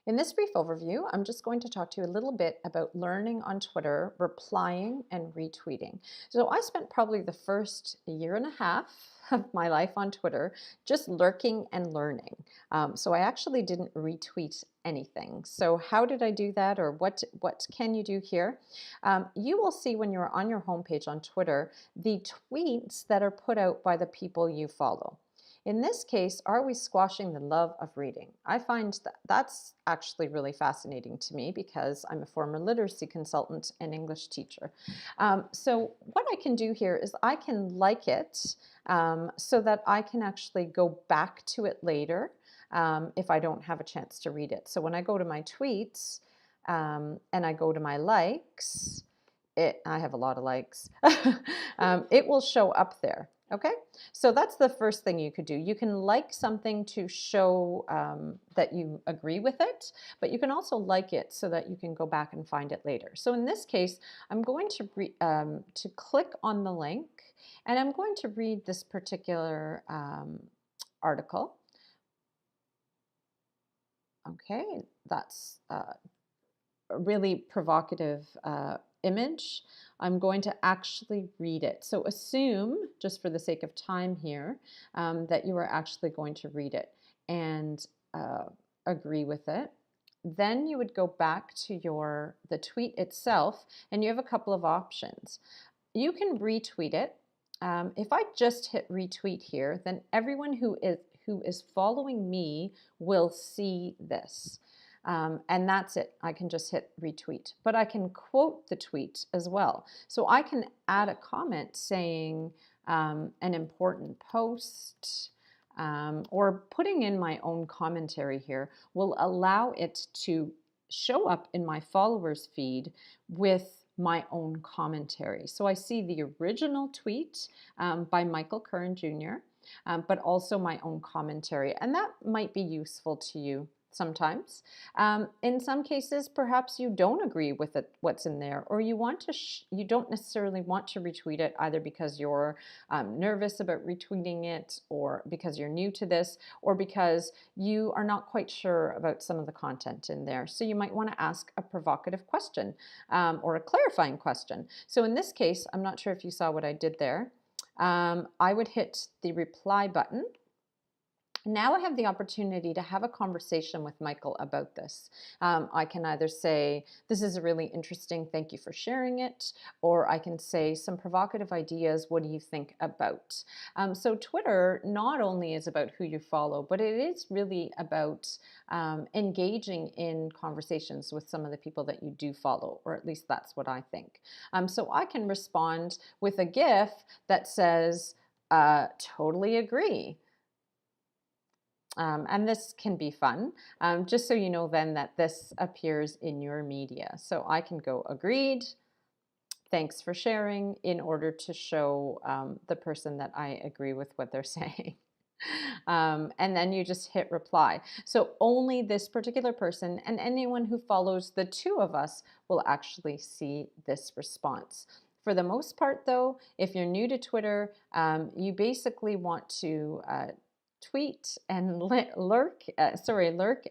In this brief overview, I'm just going to talk to you a little bit about learning on Twitter, replying and retweeting. So I spent probably the first year and a half of my life on Twitter just lurking and learning. So I actually didn't retweet anything. So how did I do that, or what can you do here? You will see when you're on your homepage on Twitter the tweets that are put out by the people you follow. In this case, are we squashing the love of reading? I find that that's actually really fascinating to me because I'm a former literacy consultant and English teacher. So what I can do here is I can like it so that I can actually go back to it later if I don't have a chance to read it. So when I go to my tweets and I go to my likes, I have a lot of likes, it will show up there. Okay, so that's the first thing you could do. You can like something to show that you agree with it, but you can also like it so that you can go back and find it later. So in this case, I'm going to click on the link, and I'm going to read this particular article. Okay, that's a really provocative image. I'm going to actually read it. So assume, just for the sake of time here, that you are actually going to read it and agree with it. Then you would go back to the tweet itself, and you have a couple of options. You can retweet it. If I just hit retweet here, then everyone who is following me will see this. And that's it. I can just hit retweet, but I can quote the tweet as well. So I can add a comment saying an important post, or putting in my own commentary here will allow it to show up in my followers feed with my own commentary. So I see the original tweet by Michael Curran Jr., but also my own commentary, and that might be useful to you sometimes. In some cases, perhaps you don't agree with what's in there, or you don't necessarily want to retweet it either because you're nervous about retweeting it, or because you're new to this, or because you are not quite sure about some of the content in there. So you might want to ask a provocative question or a clarifying question. So in this case, I'm not sure if you saw what I did there. I would hit the reply button. Now I have the opportunity to have a conversation with Michael about this. I can either say, this is really interesting, thank you for sharing it, or I can say some provocative ideas, what do you think about? So Twitter not only is about who you follow, but it is really about engaging in conversations with some of the people that you do follow, or at least that's what I think. So I can respond with a GIF that says, totally agree. And this can be fun, just so you know then that this appears in your media. So I can go agreed, thanks for sharing, in order to show the person that I agree with what they're saying. And then you just hit reply. So only this particular person and anyone who follows the two of us will actually see this response. For the most part, though, if you're new to Twitter, you basically want to tweet and lurk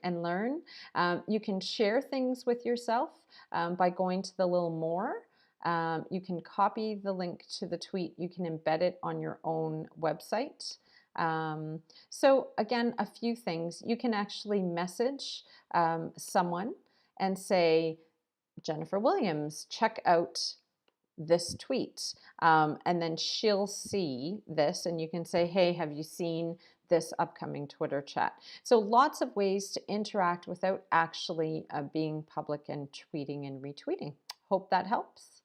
and learn. You can share things with yourself by going to the little more. You can copy the link to the tweet. You can embed it on your own website. So again, a few things. You can actually message someone and say, Jennifer Williams, check out this tweet, and then she'll see this, and you can say, hey, have you seen this upcoming Twitter chat? So lots of ways to interact without actually being public and tweeting and retweeting. Hope that helps.